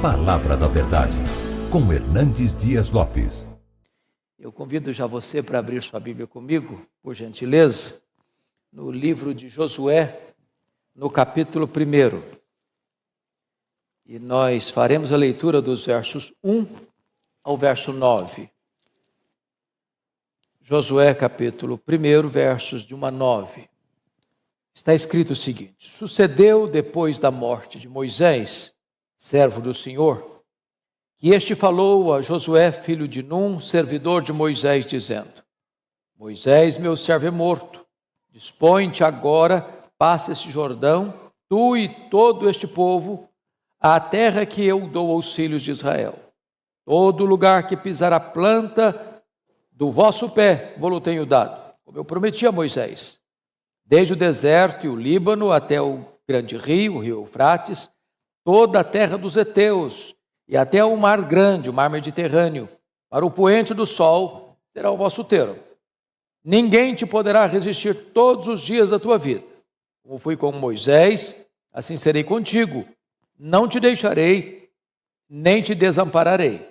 Palavra da Verdade, com Hernandes Dias Lopes. Eu convido já você para abrir sua Bíblia comigo, por gentileza, no livro de Josué, no capítulo 1. E nós faremos a leitura dos versos 1 ao verso 9. Josué, capítulo 1, versos de 1 a 9. Está escrito o seguinte: Sucedeu depois da morte de Moisés, servo do Senhor, que este falou a Josué, filho de Num, servidor de Moisés, dizendo: Moisés, meu servo, é morto. Dispõe-te agora, passa este Jordão, tu e todo este povo, à terra que eu dou aos filhos de Israel. Todo lugar que pisar a planta do vosso pé, vou-lo tenho dado, como eu prometi a Moisés. Desde o deserto e o Líbano até o grande rio, o rio Eufrates, toda a terra dos heteus, e até o mar grande, o mar Mediterrâneo, para o poente do sol, será o vosso termo. Ninguém te poderá resistir todos os dias da tua vida. Como fui com Moisés, assim serei contigo. Não te deixarei, nem te desampararei.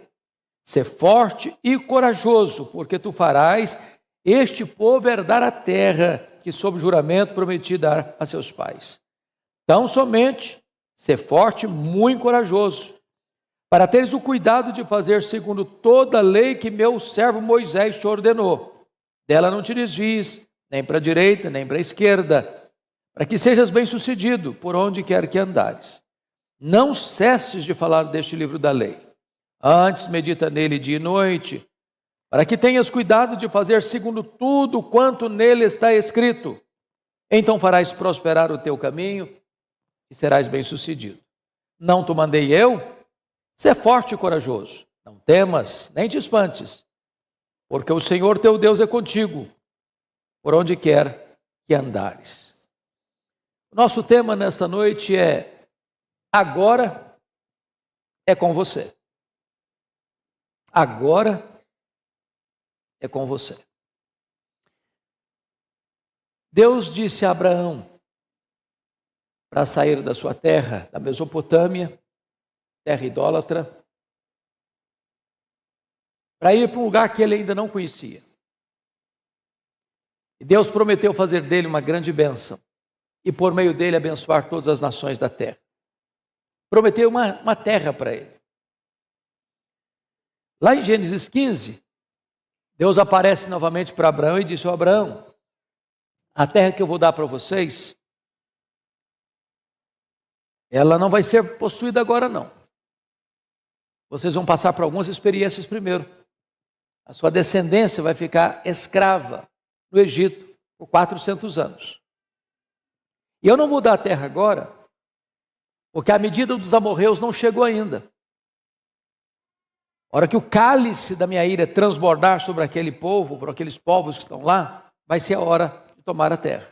Sê forte e corajoso, porque tu farás este povo herdar a terra que sob juramento prometi dar a seus pais. Tão somente sê forte e muito corajoso, para teres o cuidado de fazer segundo toda a lei que meu servo Moisés te ordenou. Dela não te desvies, nem para a direita, nem para a esquerda, para que sejas bem-sucedido por onde quer que andares. Não cesses de falar deste livro da lei. Antes medita nele dia e noite, para que tenhas cuidado de fazer segundo tudo quanto nele está escrito. Então farás prosperar o teu caminho e serás bem-sucedido. Não te mandei eu? Sê forte e corajoso. Não temas, nem te espantes, porque o Senhor teu Deus é contigo, por onde quer que andares. O nosso tema nesta noite é: agora é com você. Agora é com você. Deus disse a Abraão para sair da sua terra, da Mesopotâmia, terra idólatra, para ir para um lugar que ele ainda não conhecia. E Deus prometeu fazer dele uma grande bênção e por meio dele abençoar todas as nações da terra. Prometeu uma terra para ele. Lá em Gênesis 15, Deus aparece novamente para Abraão e disse: Abraão, a terra que eu vou dar para vocês, ela não vai ser possuída agora não. Vocês vão passar por algumas experiências primeiro. A sua descendência vai ficar escrava no Egito por 400 anos. E eu não vou dar a terra agora, porque a medida dos amorreus não chegou ainda. A hora que o cálice da minha ira transbordar sobre aquele povo, por aqueles povos que estão lá, vai ser a hora de tomar a terra.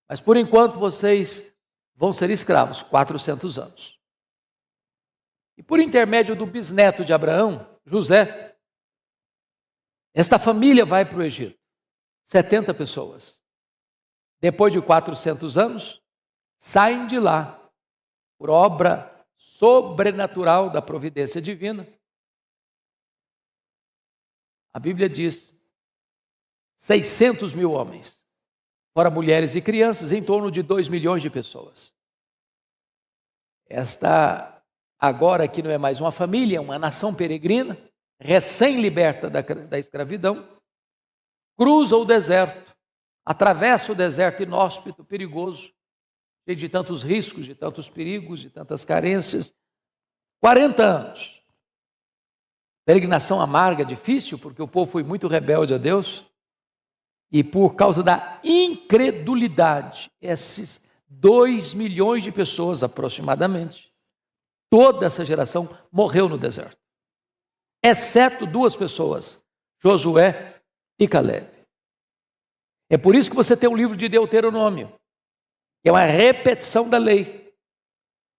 Mas por enquanto vocês vão ser escravos, 400 anos. E por intermédio do bisneto de Abraão, José, esta família vai para o Egito. 70 pessoas. Depois de 400 anos, saem de lá, por obra sobrenatural da providência divina. A Bíblia diz 600 mil homens, fora mulheres e crianças, em torno de 2 milhões de pessoas. Esta agora aqui não é mais uma família, é uma nação peregrina, recém-liberta da escravidão, cruza o deserto, atravessa o deserto inóspito, perigoso, cheio de tantos riscos, de tantos perigos, de tantas carências. 40 anos. Peregrinação amarga, difícil, porque o povo foi muito rebelde a Deus. E por causa da incredulidade, esses 2 milhões de pessoas aproximadamente, toda essa geração morreu no deserto. Exceto 2 pessoas, Josué e Caleb. É por isso que você tem um livro de Deuteronômio, que é uma repetição da lei.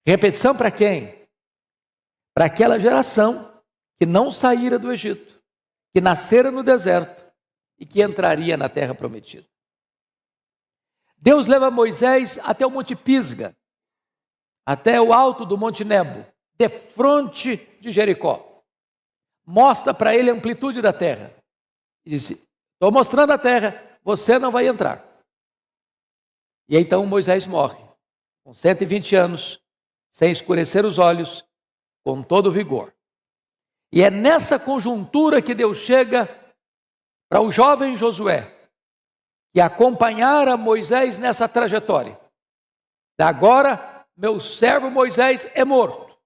Repetição para quem? Para aquela geração que não saíra do Egito, que nascera no deserto e que entraria na terra prometida. Deus leva Moisés até o Monte Pisga, até o alto do Monte Nebo, defronte de Jericó. Mostra para ele a amplitude da terra. E disse: estou mostrando a terra, você não vai entrar. E então Moisés morre, com 120 anos, sem escurecer os olhos, com todo vigor. E é nessa conjuntura que Deus chega para o jovem Josué, que acompanhara Moisés nessa trajetória. Agora, meu servo Moisés é morto.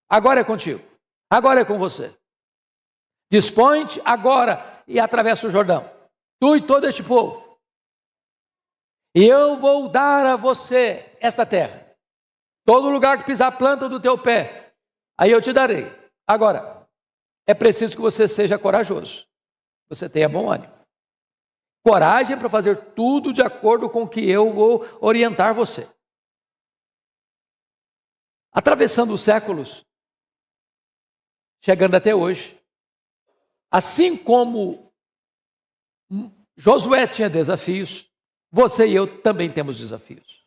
Agora é contigo. Agora é com você. Dispõe-te agora e atravessa o Jordão. Tu e todo este povo. E eu vou dar a você esta terra. Todo lugar que pisar a planta do teu pé, aí eu te darei. Agora, é preciso que você seja corajoso. Você tenha bom ânimo. Coragem para fazer tudo de acordo com o que eu vou orientar você. Atravessando os séculos, chegando até hoje, assim como Josué tinha desafios, você e eu também temos desafios.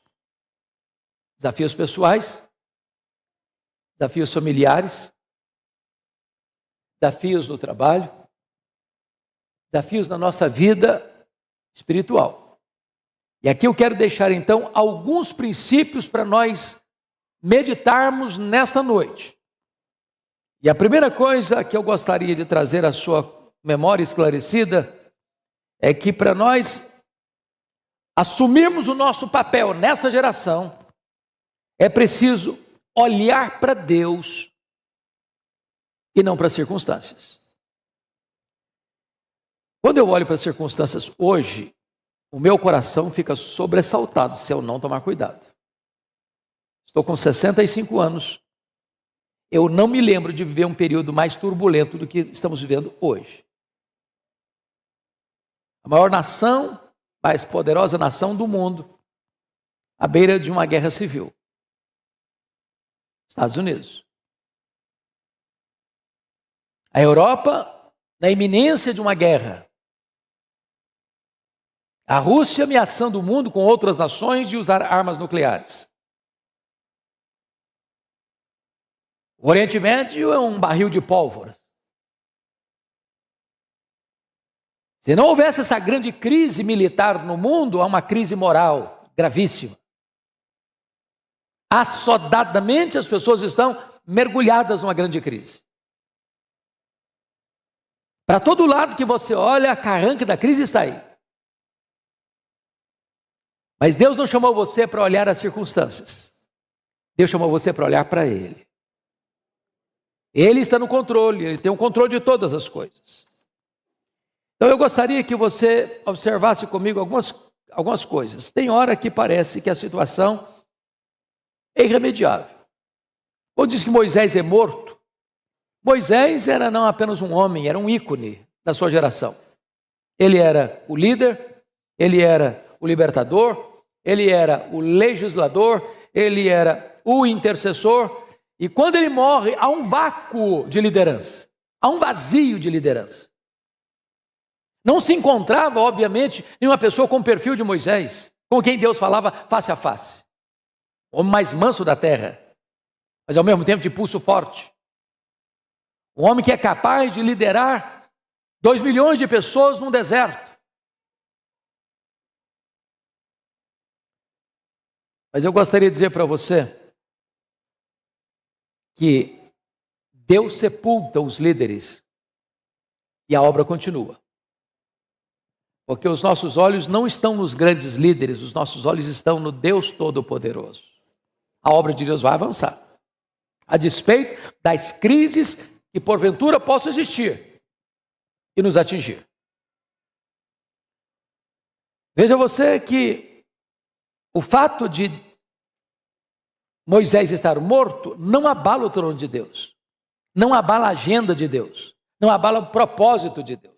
Desafios pessoais, desafios familiares, desafios no trabalho, desafios na nossa vida espiritual. E aqui eu quero deixar então alguns princípios para nós meditarmos nesta noite. E a primeira coisa que eu gostaria de trazer à sua memória esclarecida é que para nós assumirmos o nosso papel nessa geração, é preciso olhar para Deus e não para as circunstâncias. Quando eu olho para as circunstâncias hoje, o meu coração fica sobressaltado se eu não tomar cuidado. Estou com 65 anos. Eu não me lembro de viver um período mais turbulento do que estamos vivendo hoje. A maior nação, mais poderosa nação do mundo, à beira de uma guerra civil. Estados Unidos. A Europa, na iminência de uma guerra. A Rússia ameaçando o mundo com outras nações de usar armas nucleares. O Oriente Médio é um barril de pólvora. Se não houvesse essa grande crise militar no mundo, há uma crise moral gravíssima. Assodadamente as pessoas estão mergulhadas numa grande crise. Para todo lado que você olha, a carranca da crise está aí. Mas Deus não chamou você para olhar as circunstâncias. Deus chamou você para olhar para Ele. Ele está no controle, Ele tem o controle de todas as coisas. Então eu gostaria que você observasse comigo algumas coisas. Tem hora que parece que a situação é irremediável. Quando diz que Moisés é morto, Moisés era não apenas um homem, era um ícone da sua geração. Ele era o líder, ele era o libertador, ele era o legislador, ele era o intercessor. E quando ele morre, há um vácuo de liderança, há um vazio de liderança. Não se encontrava, obviamente, nenhuma pessoa com o perfil de Moisés, com quem Deus falava face a face. O homem mais manso da terra, mas ao mesmo tempo de pulso forte. Um homem que é capaz de liderar 2 milhões de pessoas num deserto. Mas eu gostaria de dizer para você que Deus sepulta os líderes e a obra continua. Porque os nossos olhos não estão nos grandes líderes, os nossos olhos estão no Deus Todo-Poderoso. A obra de Deus vai avançar. A despeito das crises que porventura possam existir e nos atingir. Veja você que o fato de Moisés estar morto não abala o trono de Deus, não abala a agenda de Deus, não abala o propósito de Deus.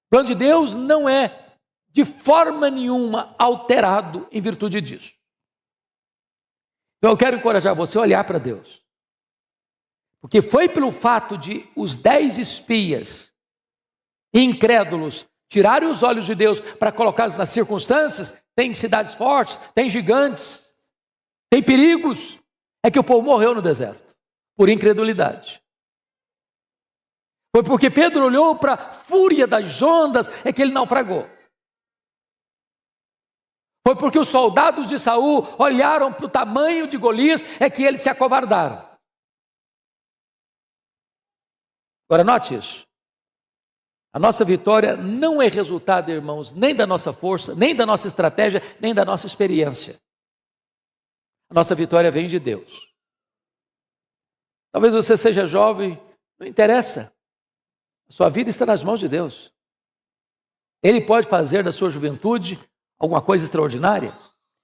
O plano de Deus não é de forma nenhuma alterado em virtude disso. Então eu quero encorajar você a olhar para Deus. Porque foi pelo fato de os 10 espias incrédulos tirarem os olhos de Deus para colocá-los nas circunstâncias. Tem cidades fortes, tem gigantes, tem perigos. é que o povo morreu no deserto, por incredulidade. Foi porque Pedro olhou para a fúria das ondas, é que ele naufragou. Foi porque os soldados de Saul olharam para o tamanho de Golias, é que eles se acovardaram. Agora note isso. A nossa vitória não é resultado, irmãos, nem da nossa força, nem da nossa estratégia, nem da nossa experiência. A nossa vitória vem de Deus. Talvez você seja jovem, não interessa. A sua vida está nas mãos de Deus. Ele pode fazer da sua juventude alguma coisa extraordinária.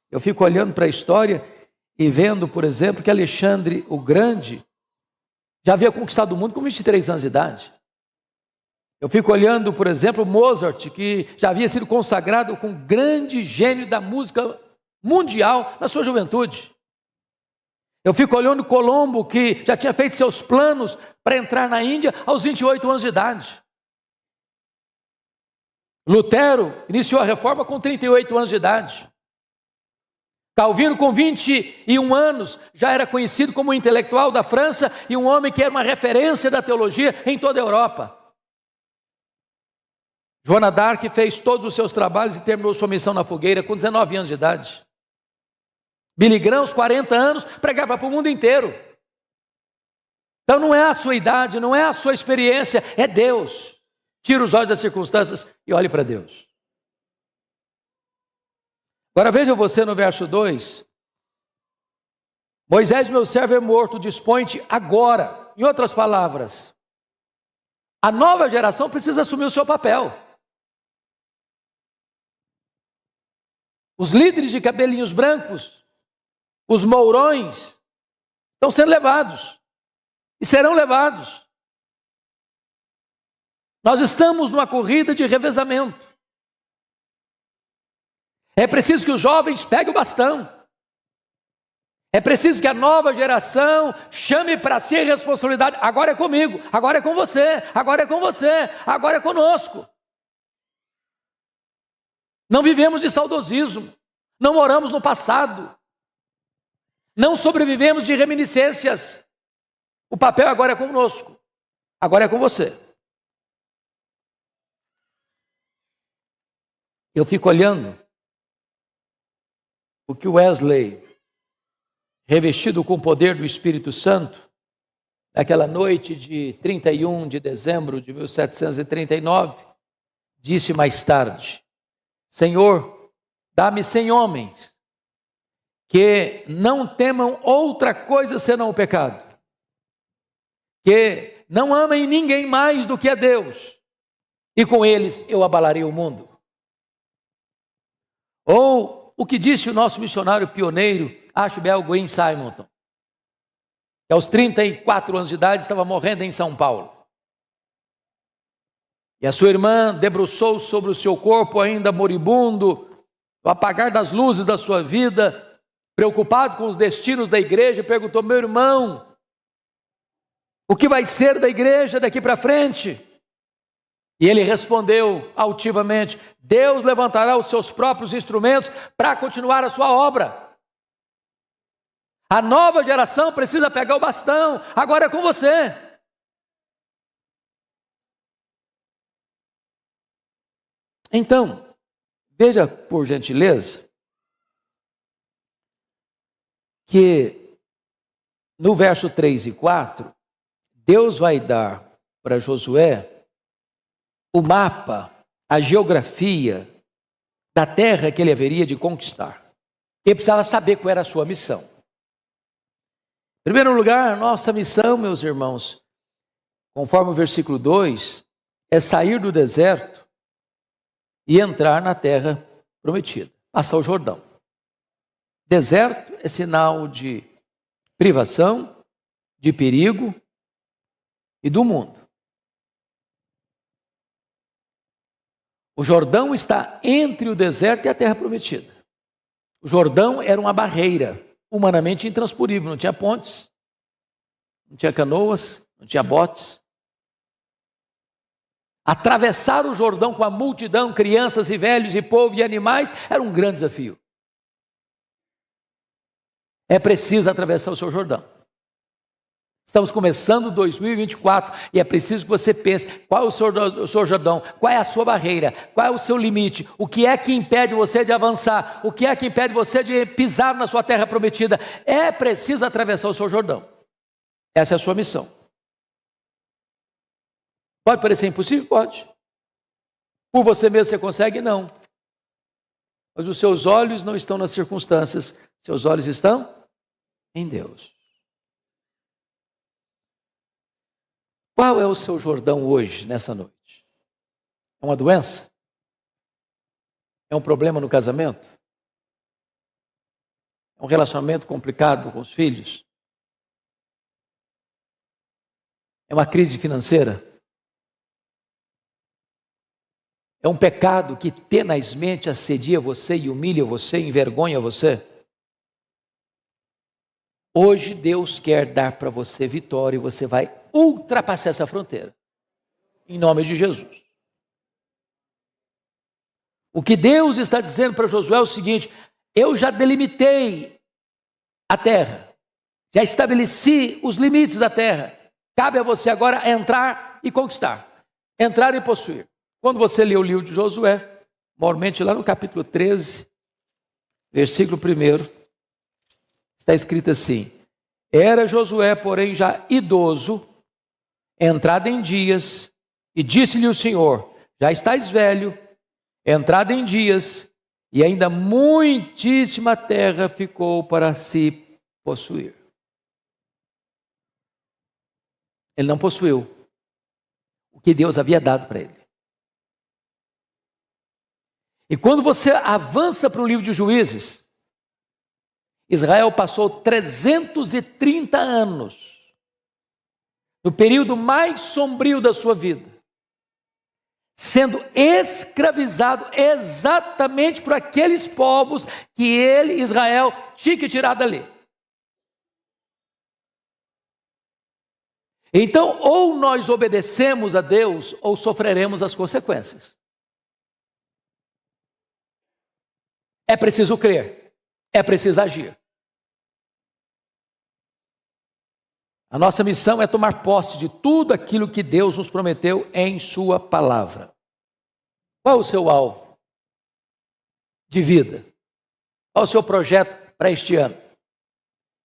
Eu fico olhando para a história e vendo, por exemplo, que Alexandre o Grande já havia conquistado o mundo com 23 anos de idade. Eu fico olhando, por exemplo, Mozart, que já havia sido consagrado como grande gênio da música mundial na sua juventude. Eu fico olhando Colombo, que já tinha feito seus planos para entrar na Índia aos 28 anos de idade. Lutero iniciou a reforma com 38 anos de idade. Calvino, com 21 anos, já era conhecido como um intelectual da França e um homem que era uma referência da teologia em toda a Europa. Joana d'Arc fez todos os seus trabalhos e terminou sua missão na fogueira com 19 anos de idade. Billy Graham, aos 40 anos, pregava para o mundo inteiro. Então não é a sua idade, não é a sua experiência, é Deus. Tira os olhos das circunstâncias e olhe para Deus. Agora veja você no verso 2. Moisés, meu servo, é morto, dispõe-te agora. Em outras palavras, a nova geração precisa assumir o seu papel. Os líderes de cabelinhos brancos, os mourões, estão sendo levados e serão levados. Nós estamos numa corrida de revezamento. É preciso que os jovens peguem o bastão. É preciso que a nova geração chame para si a responsabilidade. Agora é comigo, agora é com você, agora é com você, agora é conosco. Não vivemos de saudosismo, não moramos no passado, não sobrevivemos de reminiscências. O papel agora é conosco, agora é com você. Eu fico olhando o que Wesley, revestido com o poder do Espírito Santo, naquela noite de 31 de dezembro de 1739, disse mais tarde: Senhor, dá-me 100 homens que não temam outra coisa senão o pecado, que não amem ninguém mais do que a Deus, e com eles eu abalarei o mundo. Ou o que disse o nosso missionário pioneiro, Ashbel Green Simonton, que aos 34 anos de idade estava morrendo em São Paulo. E a sua irmã debruçou sobre o seu corpo ainda moribundo, no apagar das luzes da sua vida, preocupado com os destinos da igreja, perguntou: meu irmão, o que vai ser da igreja daqui para frente? E ele respondeu altivamente: Deus levantará os seus próprios instrumentos para continuar a sua obra. A nova geração precisa pegar o bastão, agora é com você. Então, veja por gentileza, que no verso 3 e 4, Deus vai dar para Josué o mapa, a geografia da terra que ele haveria de conquistar. Ele precisava saber qual era a sua missão. Em primeiro lugar, nossa missão, meus irmãos, conforme o versículo 2, é sair do deserto e entrar na terra prometida, passar o Jordão. Deserto é sinal de privação, de perigo e do mundo. O Jordão está entre o deserto e a terra prometida. O Jordão era uma barreira humanamente intransponível, não tinha pontes, não tinha canoas, não tinha botes. Atravessar o Jordão com a multidão, crianças e velhos e povo e animais, era um grande desafio. É preciso atravessar o seu Jordão. Estamos começando 2024 e é preciso que você pense qual é o seu Jordão, qual é a sua barreira, qual é o seu limite, o que é que impede você de avançar, o que é que impede você de pisar na sua terra prometida. É preciso atravessar o seu Jordão. Essa é a sua missão. Pode parecer impossível? Pode. Por você mesmo você consegue? Não. Mas os seus olhos não estão nas circunstâncias, seus olhos estão em Deus. Qual é o seu Jordão hoje, nessa noite? É uma doença? É um problema no casamento? É um relacionamento complicado com os filhos? É uma crise financeira? É um pecado que tenazmente assedia você e humilha você, envergonha você? Hoje Deus quer dar para você vitória e você vai ultrapassar essa fronteira. Em nome de Jesus. O que Deus está dizendo para Josué é o seguinte: eu já delimitei a terra, já estabeleci os limites da terra. Cabe a você agora entrar e conquistar, entrar e possuir. Quando você lê o livro de Josué, normalmente lá no capítulo 13, versículo 1, está escrito assim: era Josué, porém, já idoso, entrado em dias, e disse-lhe o Senhor: já estás velho, entrado em dias, e ainda muitíssima terra ficou para se possuir. Ele não possuiu o que Deus havia dado para ele. E quando você avança para o livro de Juízes, Israel passou 330 anos, no período mais sombrio da sua vida, sendo escravizado exatamente por aqueles povos que ele, Israel, tinha que tirar dali. Então, ou nós obedecemos a Deus, ou sofreremos as consequências. É preciso crer, é preciso agir. A nossa missão é tomar posse de tudo aquilo que Deus nos prometeu em sua palavra. Qual é o seu alvo de vida? Qual é o seu projeto para este ano?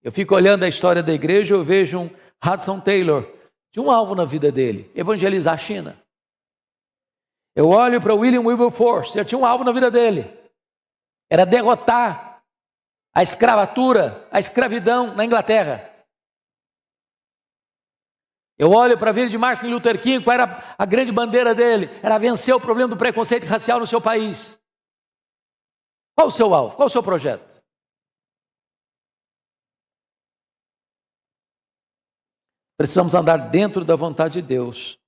Eu fico olhando a história da igreja, eu vejo um Hudson Taylor, tinha um alvo na vida dele: evangelizar a China. Eu olho para William Wilberforce, ele tinha um alvo na vida dele: era derrotar a escravatura, a escravidão na Inglaterra. Eu olho para a vida de Martin Luther King, qual era a grande bandeira dele? Era vencer o problema do preconceito racial no seu país. Qual o seu alvo? Qual o seu projeto? Precisamos andar dentro da vontade de Deus,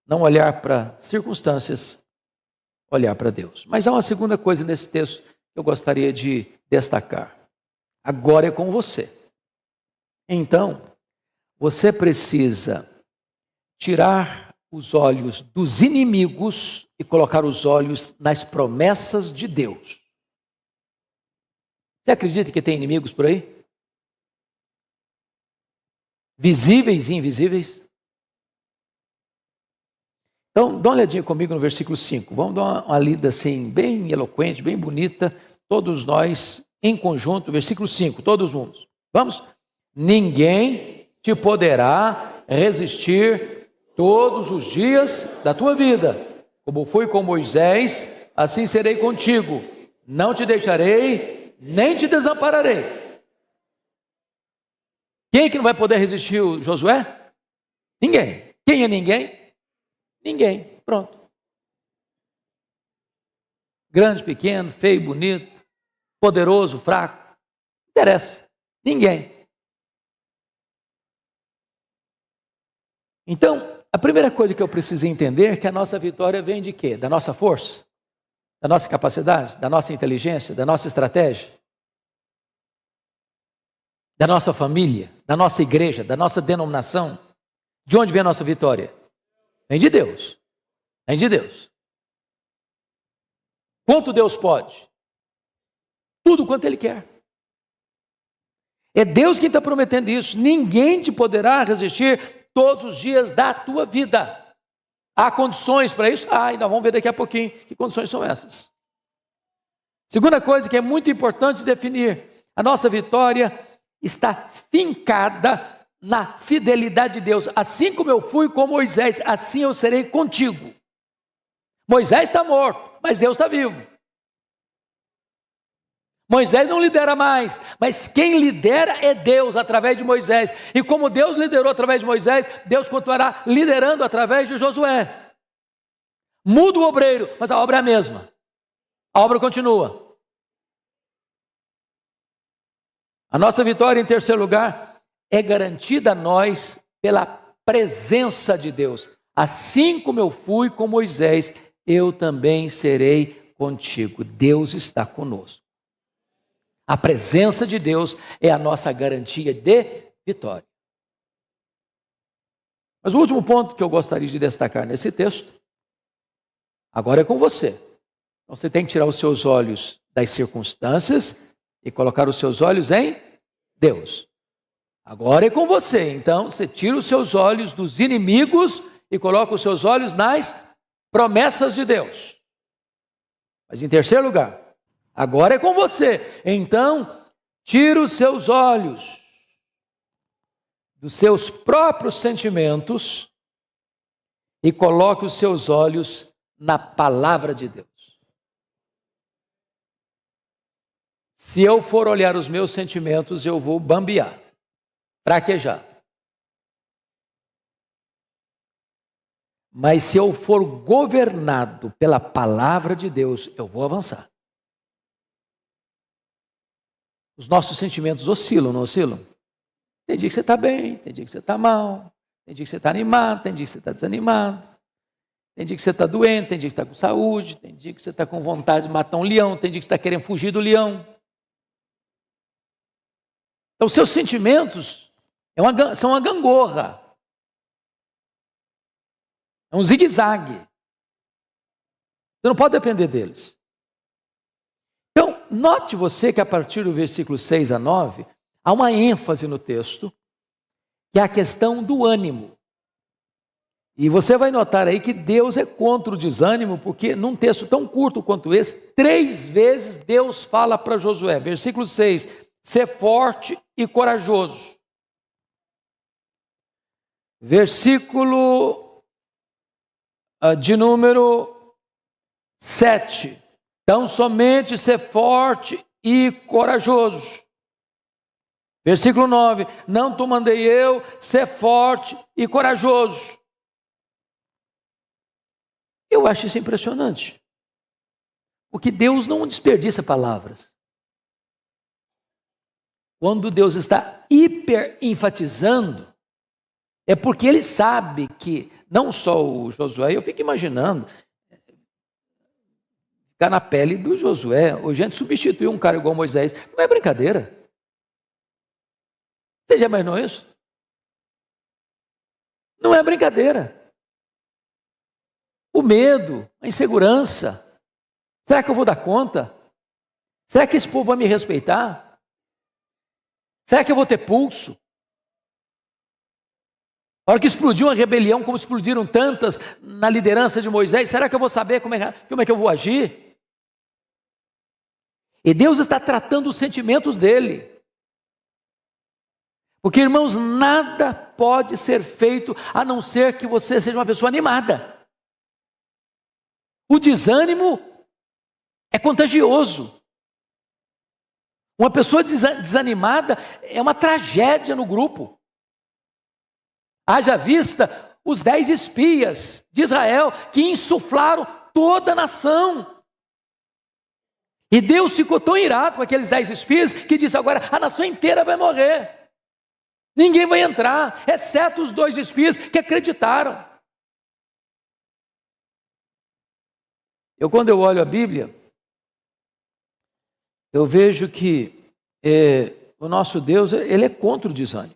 não olhar para circunstâncias, olhar para Deus. Mas há uma segunda coisa nesse texto que eu gostaria de destacar. Agora é com você. Então, você precisa tirar os olhos dos inimigos e colocar os olhos nas promessas de Deus. Você acredita que tem inimigos por aí? Visíveis e invisíveis? Então, dá uma olhadinha comigo no versículo 5. Vamos dar uma lida assim, bem eloquente, bem bonita, todos nós em conjunto. Versículo 5, todos juntos. Vamos? Ninguém te poderá resistir todos os dias da tua vida. Como fui com Moisés, assim serei contigo. Não te deixarei, nem te desampararei. Quem é que não vai poder resistir o Josué? Ninguém. Quem é ninguém? Ninguém. Pronto. Grande, pequeno, feio, bonito, poderoso, fraco. Não interessa. Ninguém. Então, a primeira coisa que eu preciso entender é que a nossa vitória vem de quê? Da nossa força? Da nossa capacidade? Da nossa inteligência? Da nossa estratégia? Da nossa família? Da nossa igreja? Da nossa denominação? De onde vem a nossa vitória? Vem de Deus. Vem de Deus. Quanto Deus pode? Tudo quanto Ele quer. É Deus quem está prometendo isso. Ninguém te poderá resistir todos os dias da tua vida. Há condições para isso? E nós vamos ver daqui a pouquinho que condições são essas. Segunda coisa que é muito importante definir: a nossa vitória está fincada na fidelidade de Deus. Assim como eu fui com Moisés, assim eu serei contigo. Moisés está morto, mas Deus está vivo. Moisés não lidera mais, mas quem lidera é Deus através de Moisés. E como Deus liderou através de Moisés, Deus continuará liderando através de Josué. Muda o obreiro, mas a obra é a mesma. A obra continua. A nossa vitória, em terceiro lugar, é garantida a nós pela presença de Deus. Assim como eu fui com Moisés, eu também serei contigo. Deus está conosco. A presença de Deus é a nossa garantia de vitória. Mas o último ponto que eu gostaria de destacar nesse texto, agora é com você. Então você tem que tirar os seus olhos das circunstâncias e colocar os seus olhos em Deus. Agora é com você. Então você tira os seus olhos dos inimigos e coloca os seus olhos nas promessas de Deus. Mas em terceiro lugar, agora é com você. Então, tira os seus olhos dos seus próprios sentimentos e coloque os seus olhos na palavra de Deus. Se eu for olhar os meus sentimentos, eu vou bambear, fraquejar. Mas se eu for governado pela palavra de Deus, eu vou avançar. Os nossos sentimentos oscilam, não oscilam? Tem dia que você está bem, tem dia que você está mal, tem dia que você está animado, tem dia que você está desanimado, tem dia que você está doente, tem dia que você está com saúde, tem dia que você está com vontade de matar um leão, tem dia que você está querendo fugir do leão. Então, seus sentimentos são uma gangorra, é um zigue-zague. Você não pode depender deles. Então, note você que a partir do versículo 6 a 9, há uma ênfase no texto, que é a questão do ânimo. E você vai notar aí que Deus é contra o desânimo, porque num texto tão curto quanto esse, 3 vezes Deus fala para Josué. Versículo 6, ser forte e corajoso. Versículo de número 7. Então, somente ser forte e corajoso. Versículo 9. Não te mandei eu ser forte e corajoso. Eu acho isso impressionante. Porque Deus não desperdiça palavras. Quando Deus está hiper enfatizando, é porque Ele sabe que, não só o Josué, eu fico imaginando, ficar na pele do Josué. Hoje a gente substituiu um cara igual Moisés. Não é brincadeira. Você já imaginou isso? Não é brincadeira. O medo, a insegurança. Será que eu vou dar conta? Será que esse povo vai me respeitar? Será que eu vou ter pulso? A hora que explodiu uma rebelião, como explodiram tantas na liderança de Moisés, será que eu vou saber como é que eu vou agir? E Deus está tratando os sentimentos dele. Porque, irmãos, nada pode ser feito a não ser que você seja uma pessoa animada. O desânimo é contagioso. Uma pessoa desanimada é uma tragédia no grupo. Haja vista os 10 espias de Israel que insuflaram toda a nação. E Deus ficou tão irado com aqueles 10 espias que disse: agora a nação inteira vai morrer. Ninguém vai entrar, exceto os 2 espias que acreditaram. Quando eu olho a Bíblia, eu vejo que o nosso Deus, ele é contra o desânimo.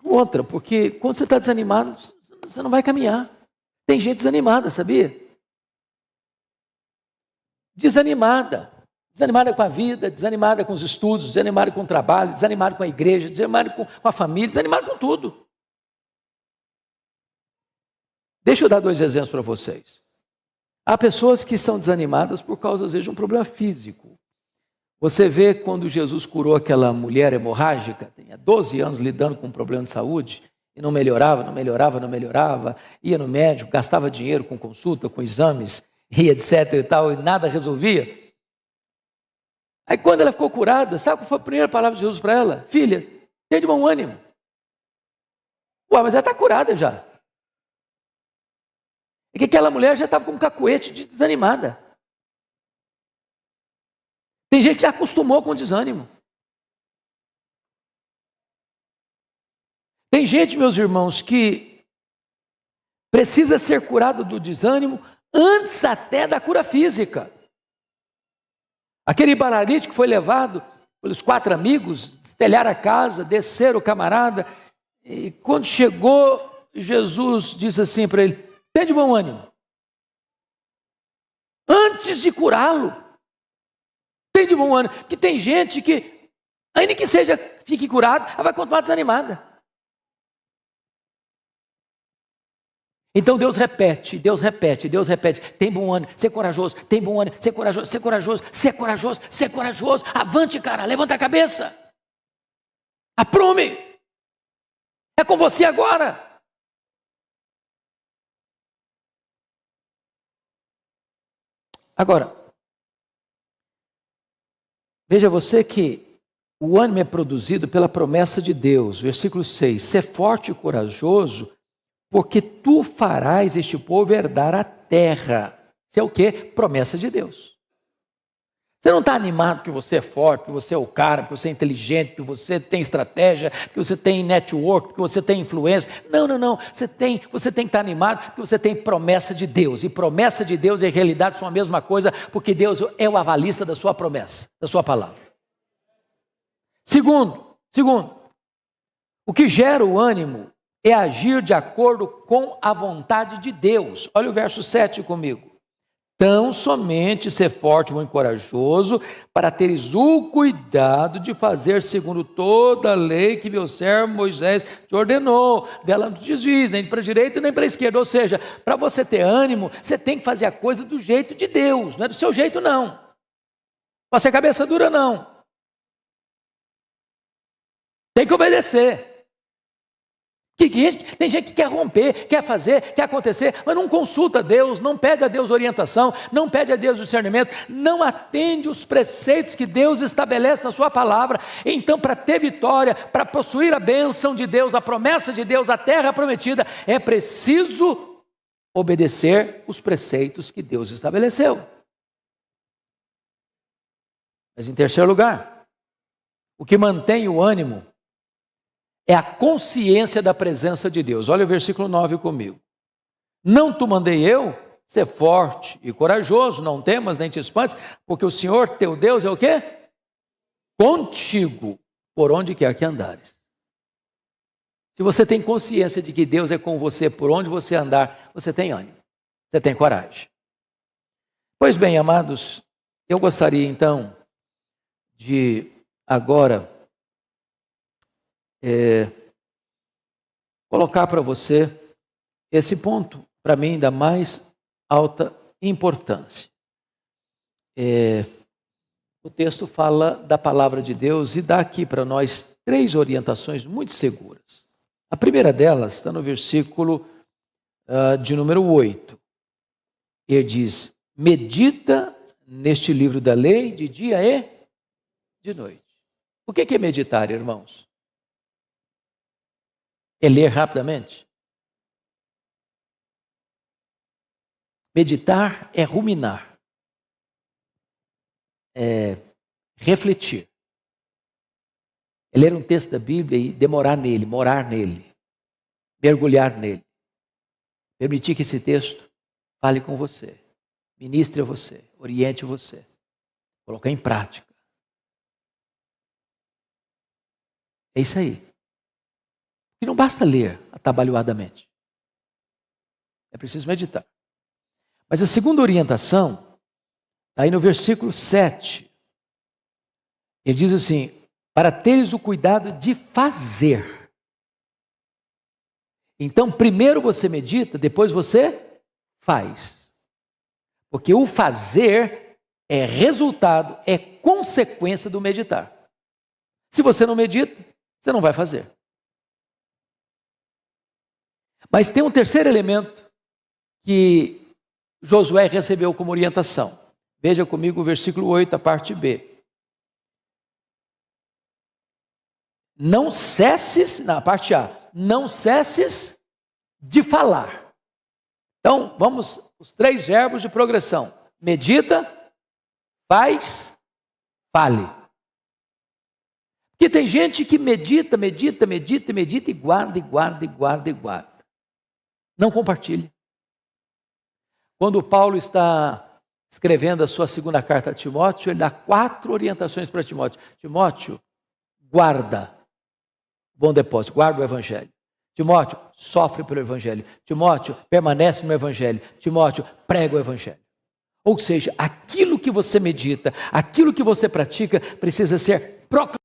Contra, porque quando você está desanimado, você não vai caminhar. Tem gente desanimada, sabia? Desanimada. Desanimada com a vida, desanimada com os estudos, desanimada com o trabalho, desanimada com a igreja, desanimada com a família, desanimada com tudo. Deixa eu dar 2 exemplos para vocês. Há pessoas que são desanimadas por causa, às vezes, de um problema físico. Você vê quando Jesus curou aquela mulher hemorrágica, tinha 12 anos lidando com um problema de saúde, e não melhorava, ia no médico, gastava dinheiro com consulta, com exames, e etc e tal, e nada resolvia. Aí quando ela ficou curada, sabe qual foi a primeira palavra de Jesus para ela? Filha, tenha de bom ânimo. Ué, mas ela está curada já. É que aquela mulher já estava com um cacuete de desanimada. Tem gente que já acostumou com o desânimo. Tem gente, meus irmãos, que precisa ser curado do desânimo antes até da cura física. Aquele paralítico foi levado pelos 4 amigos, telharam a casa, desceram o camarada, e quando chegou, Jesus disse assim para ele: tenha de bom ânimo. Antes de curá-lo, tenha de bom ânimo. Porque tem gente que, ainda que fique curado, ela vai continuar desanimada. Então Deus repete. Tem bom ânimo, ser corajoso, tem bom ânimo, ser corajoso. Avante, cara, levanta a cabeça. Aprume. É com você agora. Agora, veja você que o ânimo é produzido pela promessa de Deus. Versículo 6. Ser forte e corajoso, porque tu farás este povo herdar a terra. Isso é o quê? Promessa de Deus. Você não está animado porque você é forte, porque você é o cara, porque você é inteligente, porque você tem estratégia, porque você tem network, porque você tem influência. Não. Você tem que estar animado porque você tem promessa de Deus. E promessa de Deus e realidade são a mesma coisa, porque Deus é o avalista da sua promessa, da sua palavra. Segundo, o que gera o ânimo é agir de acordo com a vontade de Deus. Olha o verso 7 comigo. Tão somente ser forte e corajoso, para teres o cuidado de fazer segundo toda a lei que meu servo Moisés te ordenou. Dela não te desvies, nem para a direita nem para a esquerda. Ou seja, para você ter ânimo, você tem que fazer a coisa do jeito de Deus, não é do seu jeito não. Você é cabeça dura não. Tem que obedecer. Tem gente que quer romper, quer fazer, quer acontecer, mas não consulta Deus, não pede a Deus orientação, não pede a Deus discernimento, não atende os preceitos que Deus estabelece na sua palavra. Então, para ter vitória, para possuir a bênção de Deus, a promessa de Deus, a terra prometida, é preciso obedecer os preceitos que Deus estabeleceu. Mas em terceiro lugar, o que mantém o ânimo é a consciência da presença de Deus. Olha o versículo 9 comigo. Não te mandei eu ser forte e corajoso, não temas nem te espantes, porque o Senhor teu Deus é o quê? Contigo, por onde quer que andares. Se você tem consciência de que Deus é com você por onde você andar, você tem ânimo, você tem coragem. Pois bem, amados, eu gostaria então de agora colocar para você esse ponto, para mim, da mais alta importância. O texto fala da palavra de Deus e dá aqui para nós 3 orientações muito seguras. A primeira delas está no versículo de número 8. Ele diz: medita neste livro da lei de dia e de noite. O que é meditar, irmãos? É ler rapidamente? Meditar é ruminar, é refletir, é ler um texto da Bíblia e demorar nele, morar nele, mergulhar nele, permitir que esse texto fale com você, ministre a você, oriente você, colocar em prática. É isso aí. E não basta ler atabalhoadamente. É preciso meditar. Mas a segunda orientação está aí no versículo 7. Ele diz assim, para teres o cuidado de fazer. Então, primeiro você medita, depois você faz. Porque o fazer é resultado, é consequência do meditar. Se você não medita, você não vai fazer. Mas tem um terceiro elemento que Josué recebeu como orientação. Veja comigo o versículo 8, a parte B. Não cesses, na parte A, não cesses de falar. Então, vamos, os 3 verbos de progressão. Medita, faz, fale. Porque tem gente que medita e guarda. Não compartilha. Quando Paulo está escrevendo a sua segunda carta a Timóteo, ele dá 4 orientações para Timóteo. Timóteo, guarda bom depósito, guarda o evangelho. Timóteo, sofre pelo evangelho. Timóteo, permanece no evangelho. Timóteo, prega o evangelho. Ou seja, aquilo que você medita, aquilo que você pratica, precisa ser proclamado.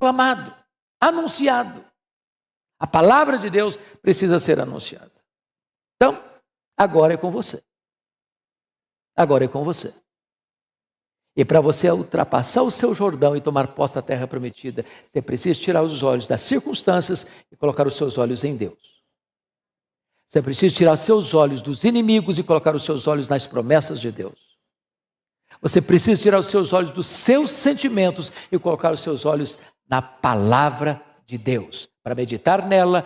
Proclamado, anunciado. A palavra de Deus precisa ser anunciada. Então, agora é com você. Agora é com você. E para você ultrapassar o seu Jordão e tomar posse da terra prometida, você precisa tirar os olhos das circunstâncias e colocar os seus olhos em Deus. Você precisa tirar os seus olhos dos inimigos e colocar os seus olhos nas promessas de Deus. Você precisa tirar os seus olhos dos seus sentimentos e colocar os seus olhos na palavra de Deus, para meditar nela,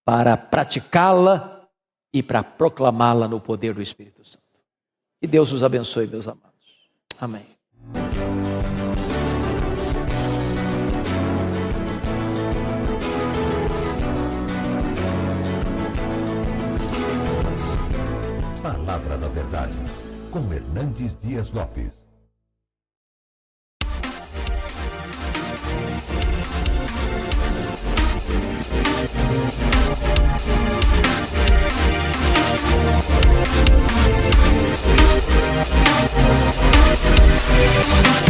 para praticá-la e para proclamá-la no poder do Espírito Santo. Que Deus os abençoe, meus amados. Amém. Palavra da Verdade, com Hernandes Dias Lopes. We'll be right back.